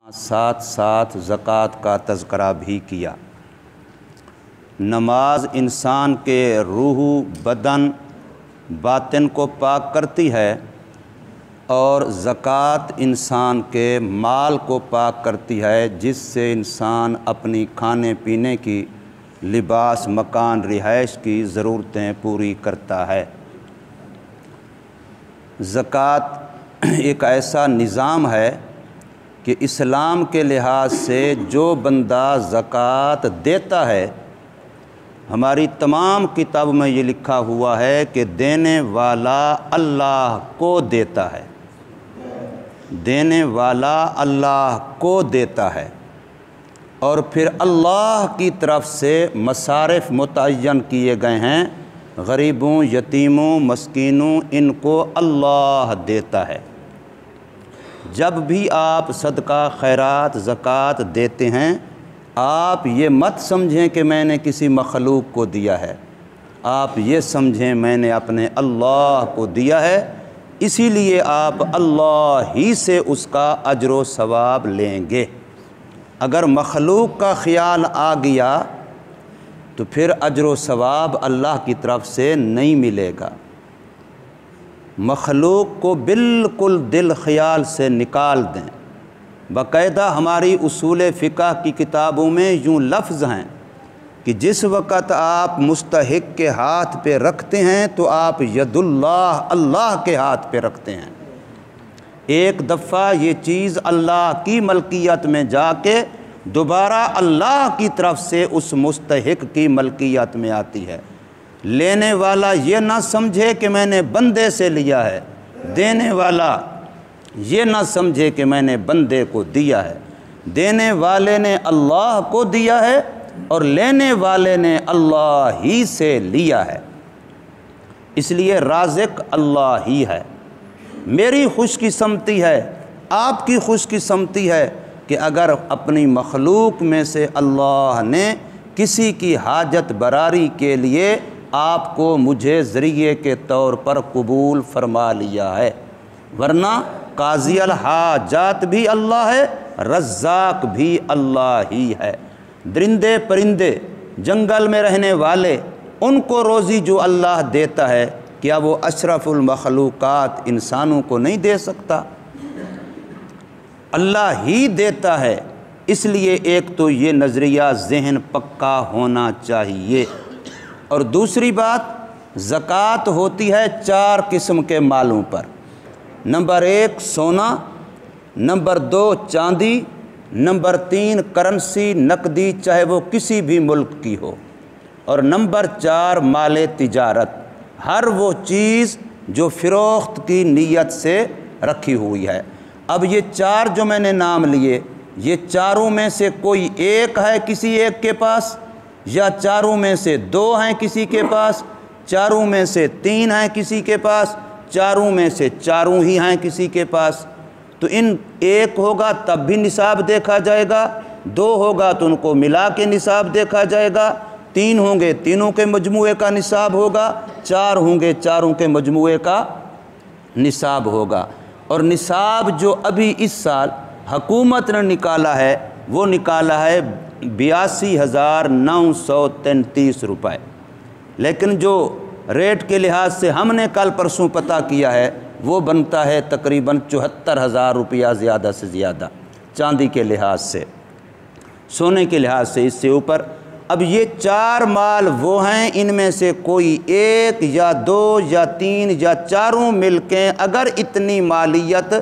ساتھ ساتھ زکوٰۃ کا تذکرہ بھی کیا۔ نماز انسان کے روح، بدن، باطن کو پاک کرتی ہے اور زکوٰۃ انسان کے مال کو پاک کرتی ہے، جس سے انسان اپنی کھانے پینے کی، لباس، مکان، رہائش کی ضرورتیں پوری کرتا ہے۔ زکوٰۃ ایک ایسا نظام ہے کہ اسلام کے لحاظ سے جو بندہ زکوٰۃ دیتا ہے، ہماری تمام کتاب میں یہ لکھا ہوا ہے کہ دینے والا اللہ کو دیتا ہے، دینے والا اللہ کو دیتا ہے، اور پھر اللہ کی طرف سے مصارف متعین کیے گئے ہیں، غریبوں، یتیموں، مسکینوں، ان کو اللہ دیتا ہے۔ جب بھی آپ صدقہ، خیرات، زکوٰۃ دیتے ہیں، آپ یہ مت سمجھیں کہ میں نے کسی مخلوق کو دیا ہے، آپ یہ سمجھیں میں نے اپنے اللہ کو دیا ہے، اسی لیے آپ اللہ ہی سے اس کا اجر و ثواب لیں گے۔ اگر مخلوق کا خیال آ گیا تو پھر اجر و ثواب اللہ کی طرف سے نہیں ملے گا۔ مخلوق کو بالکل دل خیال سے نکال دیں۔ باقاعدہ ہماری اصول فقہ کی کتابوں میں یوں لفظ ہیں کہ جس وقت آپ مستحق کے ہاتھ پہ رکھتے ہیں تو آپ ید اللہ، اللہ کے ہاتھ پہ رکھتے ہیں۔ ایک دفعہ یہ چیز اللہ کی ملکیت میں جا کے دوبارہ اللہ کی طرف سے اس مستحق کی ملکیت میں آتی ہے۔ لینے والا یہ نہ سمجھے کہ میں نے بندے سے لیا ہے، دینے والا یہ نہ سمجھے کہ میں نے بندے کو دیا ہے۔ دینے والے نے اللہ کو دیا ہے اور لینے والے نے اللہ ہی سے لیا ہے، اس لیے رازق اللہ ہی ہے۔ میری خوش قسمتی ہے، آپ کی خوش قسمتی ہے کہ اگر اپنی مخلوق میں سے اللہ نے کسی کی حاجت براری کے لیے آپ کو مجھے ذریعے کے طور پر قبول فرما لیا ہے، ورنہ قاضی الحاجات بھی اللہ ہے، رزاق بھی اللہ ہی ہے۔ درندے پرندے، جنگل میں رہنے والے، ان کو روزی جو اللہ دیتا ہے، کیا وہ اشرف المخلوقات انسانوں کو نہیں دے سکتا؟ اللہ ہی دیتا ہے۔ اس لیے ایک تو یہ نظریہ ذہن پکا ہونا چاہیے، اور دوسری بات، زکوٰۃ ہوتی ہے 4 قسم کے مالوں پر۔ نمبر 1 سونا، نمبر 2 چاندی، نمبر 3 کرنسی نقدی چاہے وہ کسی بھی ملک کی ہو، اور نمبر 4 مال تجارت، ہر وہ چیز جو فروخت کی نیت سے رکھی ہوئی ہے۔ اب یہ 4 جو میں نے نام لیے، یہ چاروں میں سے کوئی ایک ہے کسی ایک کے پاس، یا چاروں میں سے 2 ہیں کسی کے پاس، چاروں میں سے 3 ہیں کسی کے پاس، چاروں میں سے چاروں ہی ہیں کسی کے پاس، تو ان ایک ہوگا تب بھی نصاب دیکھا جائے گا، 2 ہوگا تو ان کو ملا کے نصاب دیکھا جائے گا، 3 ہوں گے تینوں کے مجموعے کا نصاب ہوگا، 4 ہوں گے چاروں کے مجموعے کا نصاب ہوگا۔ اور نصاب جو ابھی اس سال حکومت نے نکالا ہے، وہ نکالا ہے 82,933 روپے، لیکن جو ریٹ کے لحاظ سے ہم نے کل پرسوں پتہ کیا ہے، وہ بنتا ہے تقریباً 74,000 روپیہ زیادہ سے زیادہ، چاندی کے لحاظ سے، سونے کے لحاظ سے اس سے اوپر۔ اب یہ 4 مال وہ ہیں، ان میں سے کوئی ایک یا 2 یا 3 یا چاروں مل کے اگر اتنی مالیت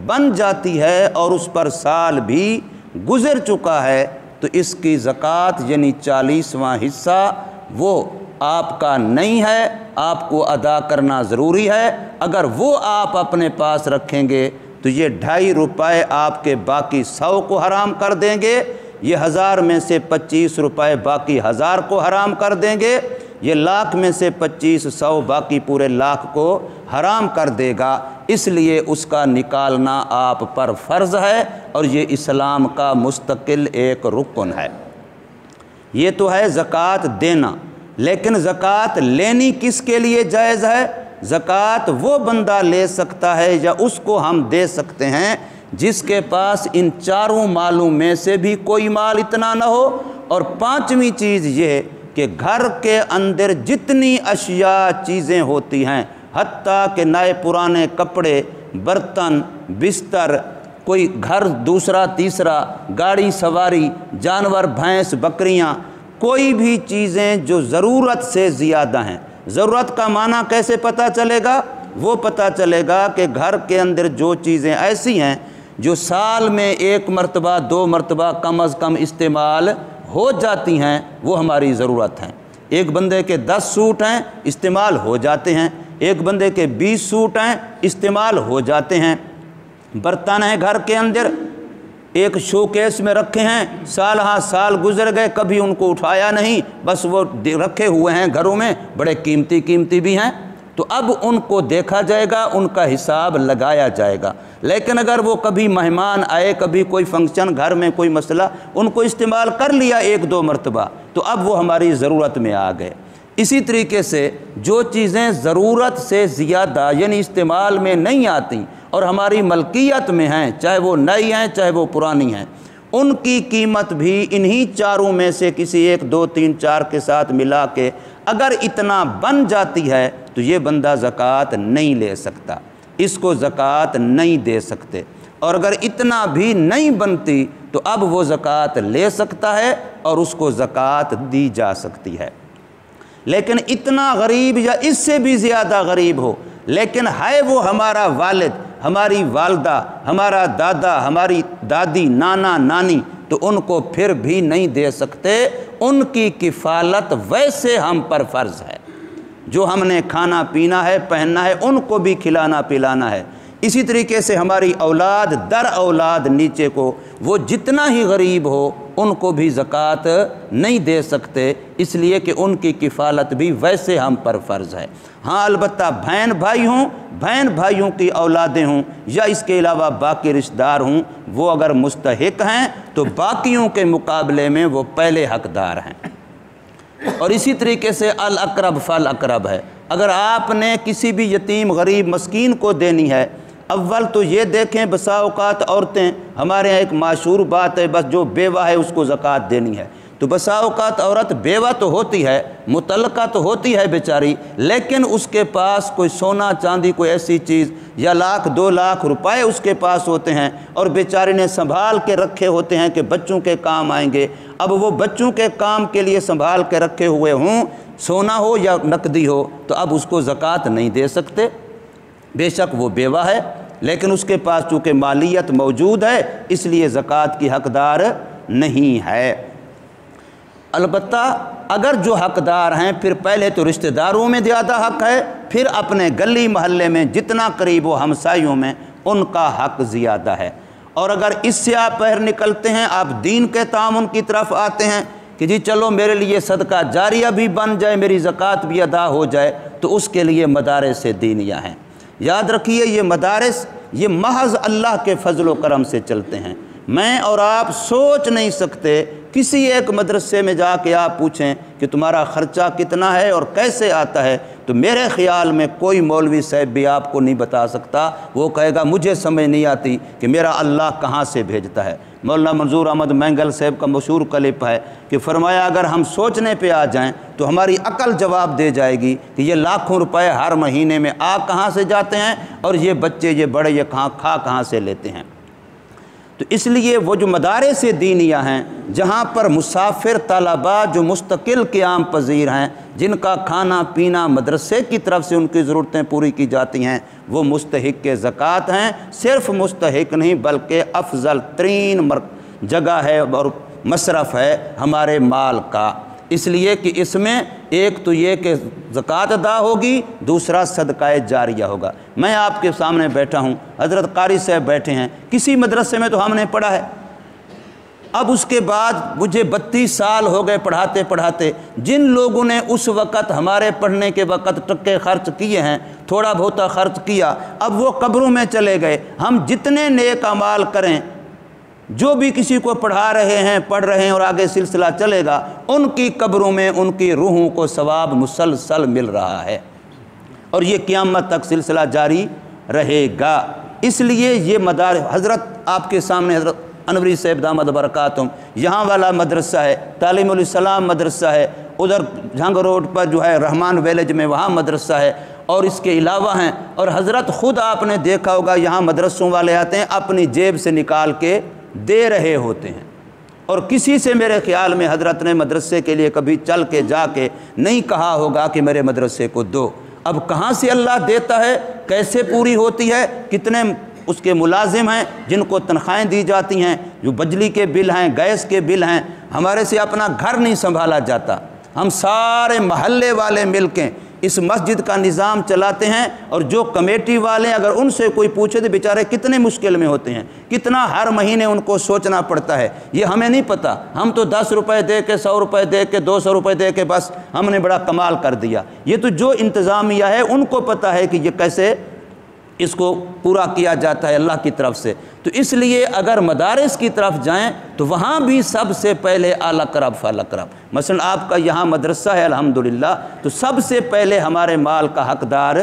بن جاتی ہے اور اس پر سال بھی گزر چکا ہے، تو اس کی زکوٰۃ یعنی 40واں حصہ وہ آپ کا نہیں ہے، آپ کو ادا کرنا ضروری ہے۔ اگر وہ آپ اپنے پاس رکھیں گے تو یہ 2.5 روپے آپ کے باقی 100 کو حرام کر دیں گے، یہ 1000 میں سے 25 روپے باقی 1000 کو حرام کر دیں گے، یہ لاکھ میں سے 25 100 باقی پورے لاکھ کو حرام کر دے گا۔ اس لیے اس کا نکالنا آپ پر فرض ہے، اور یہ اسلام کا مستقل ایک رکن ہے۔ یہ تو ہے زکوٰۃ دینا، لیکن زکوٰۃ لینی کس کے لیے جائز ہے؟ زکوٰۃ وہ بندہ لے سکتا ہے یا اس کو ہم دے سکتے ہیں جس کے پاس ان چاروں مالوں میں سے بھی کوئی مال اتنا نہ ہو، اور پانچویں چیز یہ کہ گھر کے اندر جتنی اشیاء چیزیں ہوتی ہیں، حتیٰ کہ نئے پرانے کپڑے، برتن، بستر، کوئی گھر دوسرا تیسرا، گاڑی سواری، جانور بھینس بکریاں، کوئی بھی چیزیں جو ضرورت سے زیادہ ہیں۔ ضرورت کا معنی کیسے پتہ چلے گا؟ وہ پتہ چلے گا کہ گھر کے اندر جو چیزیں ایسی ہیں جو سال میں 1 مرتبہ 2 مرتبہ کم از کم استعمال ہو جاتی ہیں، وہ ہماری ضرورت ہیں۔ ایک بندے کے 10 سوٹ ہیں، استعمال ہو جاتے ہیں، ایک بندے کے 20 سوٹ ہیں، استعمال ہو جاتے ہیں۔ برتن ہیں گھر کے اندر، ایک شو کیس میں رکھے ہیں، سال ہاں سال گزر گئے، کبھی ان کو اٹھایا نہیں، بس وہ رکھے ہوئے ہیں گھروں میں، بڑے قیمتی بھی ہیں، تو اب ان کو دیکھا جائے گا، ان کا حساب لگایا جائے گا۔ لیکن اگر وہ کبھی مہمان آئے، کبھی کوئی فنکشن، گھر میں کوئی مسئلہ، ان کو استعمال کر لیا 1-2 مرتبہ، تو اب وہ ہماری ضرورت میں آ گئے۔ اسی طریقے سے جو چیزیں ضرورت سے زیادہ یعنی استعمال میں نہیں آتی اور ہماری ملکیت میں ہیں، چاہے وہ نئی ہیں چاہے وہ پرانی ہیں، ان کی قیمت بھی انہی چاروں میں سے کسی 1 2 3 4 کے ساتھ ملا کے اگر اتنا بن جاتی ہے تو یہ بندہ زکوٰۃ نہیں لے سکتا، اس کو زکوٰۃ نہیں دے سکتے۔ اور اگر اتنا بھی نہیں بنتی تو اب وہ زکوٰۃ لے سکتا ہے اور اس کو زکوٰۃ دی جا سکتی ہے۔ لیکن اتنا غریب یا اس سے بھی زیادہ غریب ہو، لیکن ہے وہ ہمارا والد، ہماری والدہ، ہمارا دادا، ہماری دادی، نانا نانی، تو ان کو پھر بھی نہیں دے سکتے۔ ان کی کفالت ویسے ہم پر فرض ہے، جو ہم نے کھانا پینا ہے، پہننا ہے، ان کو بھی کھلانا پلانا ہے۔ اسی طریقے سے ہماری اولاد در اولاد نیچے کو، وہ جتنا ہی غریب ہو ان کو بھی زکوٰۃ نہیں دے سکتے، اس لیے کہ ان کی کفالت بھی ویسے ہم پر فرض ہے۔ ہاں البتہ بہن بھائی ہوں، بہن بھائیوں کی اولادیں ہوں یا اس کے علاوہ باقی رشتہ دار ہوں، وہ اگر مستحق ہیں تو باقیوں کے مقابلے میں وہ پہلے حقدار ہیں۔ اور اسی طریقے سے الاقرب فالاقرب ہے، اگر آپ نے کسی بھی یتیم غریب مسکین کو دینی ہے، اول تو یہ دیکھیں، بسا اوقات عورتیں، ہمارے یہاں ایک مشہور بات ہے، بس جو بیوہ ہے اس کو زکوٰۃ دینی ہے، تو بسا اوقات عورت بیوہ تو ہوتی ہے، متعلقہ تو ہوتی ہے بیچاری، لیکن اس کے پاس کوئی سونا چاندی کوئی ایسی چیز یا 1 2 لاکھ روپے اس کے پاس ہوتے ہیں اور بیچاری نے سنبھال کے رکھے ہوتے ہیں کہ بچوں کے کام آئیں گے۔ اب وہ بچوں کے کام کے لیے سنبھال کے رکھے ہوئے ہوں، سونا ہو یا نقدی ہو، تو اب اس کو زکوٰۃ نہیں دے سکتے، بے شک وہ بیوہ ہے، لیکن اس کے پاس چونکہ مالیت موجود ہے اس لیے زکوٰۃ کی حقدار نہیں ہے۔ البتہ اگر جو حقدار ہیں پھر پہلے تو رشتہ داروں میں زیادہ حق ہے، پھر اپنے گلی محلے میں جتنا قریب ہو ہمسائیوں میں ان کا حق زیادہ ہے۔ اور اگر اس سے آپ باہر نکلتے ہیں، آپ دین کے تعاون کی طرف آتے ہیں کہ جی چلو میرے لیے صدقہ جاریہ بھی بن جائے، میری زکوٰۃ بھی ادا ہو جائے، تو اس کے لیے مدارس دینیہ ہیں۔ یاد رکھیے یہ مدارس یہ محض اللہ کے فضل و کرم سے چلتے ہیں۔ میں اور آپ سوچ نہیں سکتے، کسی ایک مدرسے میں جا کے آپ پوچھیں کہ تمہارا خرچہ کتنا ہے اور کیسے آتا ہے، تو میرے خیال میں کوئی مولوی صاحب بھی آپ کو نہیں بتا سکتا، وہ کہے گا مجھے سمجھ نہیں آتی کہ میرا اللہ کہاں سے بھیجتا ہے۔ مولانا منظور احمد مینگل صاحب کا مشہور کلپ ہے کہ فرمایا اگر ہم سوچنے پہ آ جائیں تو ہماری عقل جواب دے جائے گی کہ یہ لاکھوں روپے ہر مہینے میں آ کہاں سے جاتے ہیں اور یہ بچے یہ بڑے یہ کہاں سے لیتے ہیں۔ تو اس لیے وہ جو مدارس دینیہ ہیں جہاں پر مسافر طلباء جو مستقل قیام پذیر ہیں، جن کا کھانا پینا مدرسے کی طرف سے ان کی ضرورتیں پوری کی جاتی ہیں، وہ مستحق زکوٰۃ ہیں۔ صرف مستحق نہیں بلکہ افضل ترین جگہ ہے اور مصرف ہے ہمارے مال کا، اس لیے کہ اس میں ایک تو یہ کہ زکوٰۃ ادا ہوگی، دوسرا صدقہ جاریہ ہوگا۔ میں آپ کے سامنے بیٹھا ہوں، حضرت قاری صاحب بیٹھے ہیں، کسی مدرسے میں تو ہم نے پڑھا ہے، اب اس کے بعد مجھے 32 سال ہو گئے پڑھاتے پڑھاتے، جن لوگوں نے اس وقت ہمارے پڑھنے کے وقت ٹکے خرچ کیے ہیں، تھوڑا بہت خرچ کیا، اب وہ قبروں میں چلے گئے۔ ہم جتنے نیک اعمال کریں، جو بھی کسی کو پڑھا رہے ہیں پڑھ رہے ہیں اور آگے سلسلہ چلے گا، ان کی قبروں میں ان کی روحوں کو ثواب مسلسل مل رہا ہے، اور یہ قیامت تک سلسلہ جاری رہے گا۔ اس لیے یہ مدارس حضرت آپ کے سامنے حضرت انوری صاحب دامت برکاتہم یہاں والا مدرسہ ہے، تعلیم الاسلام مدرسہ ہے، ادھر جھنگ روڈ پر جو ہے رحمان ویلیج میں وہاں مدرسہ ہے، اور اس کے علاوہ ہیں، اور حضرت خود آپ نے دیکھا ہوگا یہاں مدرسوں والے آتے ہیں اپنی جیب سے نکال کے دے رہے ہوتے ہیں، اور کسی سے میرے خیال میں حضرت نے مدرسے کے لیے کبھی چل کے جا کے نہیں کہا ہوگا کہ میرے مدرسے کو دو۔ اب کہاں سے اللہ دیتا ہے، کیسے پوری ہوتی ہے، کتنے اس کے ملازم ہیں جن کو تنخواہیں دی جاتی ہیں، جو بجلی کے بل ہیں، گیس کے بل ہیں، ہمارے سے اپنا گھر نہیں سنبھالا جاتا، ہم سارے محلے والے مل کے اس مسجد کا نظام چلاتے ہیں، اور جو کمیٹی والے اگر ان سے کوئی پوچھے تو بیچارے کتنے مشکل میں ہوتے ہیں، کتنا ہر مہینے ان کو سوچنا پڑتا ہے، یہ ہمیں نہیں پتہ، ہم تو 10 روپے دے کے 100 روپے دے کے 200 روپے دے کے بس ہم نے بڑا کمال کر دیا۔ یہ تو جو انتظامیہ ہے ان کو پتہ ہے کہ یہ کیسے اس کو پورا کیا جاتا ہے اللہ کی طرف سے۔ تو اس لیے اگر مدارس کی طرف جائیں تو وہاں بھی سب سے پہلے الاقرب فالاقرب، مثلا آپ کا یہاں مدرسہ ہے الحمدللہ، تو سب سے پہلے ہمارے مال کا حقدار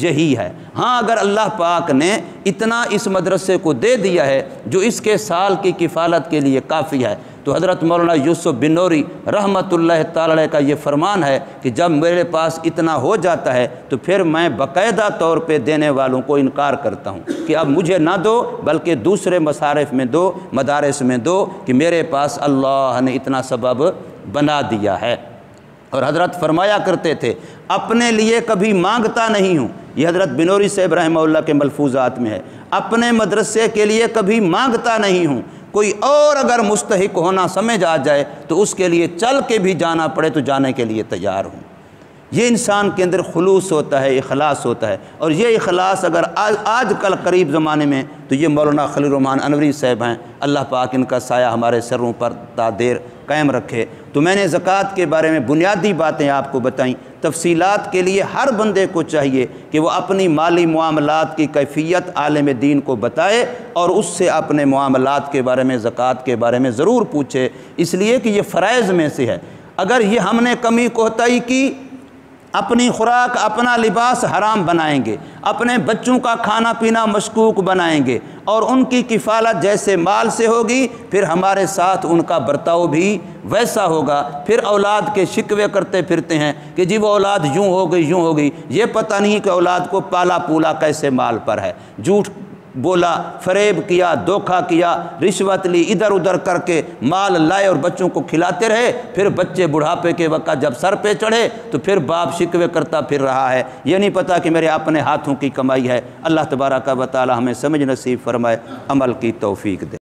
یہی ہے۔ ہاں اگر اللہ پاک نے اتنا اس مدرسے کو دے دیا ہے جو اس کے سال کی کفالت کے لیے کافی ہے، تو حضرت مولانا یوسف بن نوری رحمۃ اللہ تعالی علیہ کا یہ فرمان ہے کہ جب میرے پاس اتنا ہو جاتا ہے تو پھر میں باقاعدہ طور پہ دینے والوں کو انکار کرتا ہوں کہ اب مجھے نہ دو بلکہ دوسرے مصارف میں دو، مدارس میں دو، کہ میرے پاس اللہ نے اتنا سبب بنا دیا ہے۔ اور حضرت فرمایا کرتے تھے اپنے لیے کبھی مانگتا نہیں ہوں، یہ حضرت بنوری صاحب رحمہ اللہ کے ملفوظات میں ہے، اپنے مدرسے کے لیے کبھی مانگتا نہیں ہوں، کوئی اور اگر مستحق ہونا سمجھ آ جائے تو اس کے لیے چل کے بھی جانا پڑے تو جانے کے لیے تیار ہوں۔ یہ انسان کے اندر خلوص ہوتا ہے، اخلاص ہوتا ہے، اور یہ اخلاص اگر آج کل قریب زمانے میں تو یہ مولانا خلیل الرحمن انوری صاحب ہیں، اللہ پاک ان کا سایہ ہمارے سروں پر تا دیر قائم رکھے۔ تو میں نے زکوٰۃ کے بارے میں بنیادی باتیں آپ کو بتائیں، تفصیلات کے لیے ہر بندے کو چاہیے کہ وہ اپنی مالی معاملات کی کیفیت عالم دین کو بتائے اور اس سے اپنے معاملات کے بارے میں، زکوٰۃ کے بارے میں ضرور پوچھے، اس لیے کہ یہ فرائض میں سے ہے۔ اگر یہ ہم نے کمی کوتاہی کی، اپنی خوراک اپنا لباس حرام بنائیں گے، اپنے بچوں کا کھانا پینا مشکوک بنائیں گے، اور ان کی کفالت جیسے مال سے ہوگی پھر ہمارے ساتھ ان کا برتاؤ بھی ویسا ہوگا۔ پھر اولاد کے شکوے کرتے پھرتے ہیں کہ جی وہ اولاد یوں ہو گئی یوں ہو گئی، یہ پتہ نہیں کہ اولاد کو پالا پولا کیسے مال پر ہے، جھوٹ بولا، فریب کیا، دھوکہ کیا، رشوت لی، ادھر ادھر کر کے مال لائے اور بچوں کو کھلاتے رہے، پھر بچے بڑھاپے کے وقت جب سر پہ چڑھے تو پھر باپ شکوے کرتا پھر رہا ہے، یہ نہیں پتہ کہ میرے اپنے ہاتھوں کی کمائی ہے۔ اللہ تبارک و تعالی ہمیں سمجھ نصیب فرمائے، عمل کی توفیق دے۔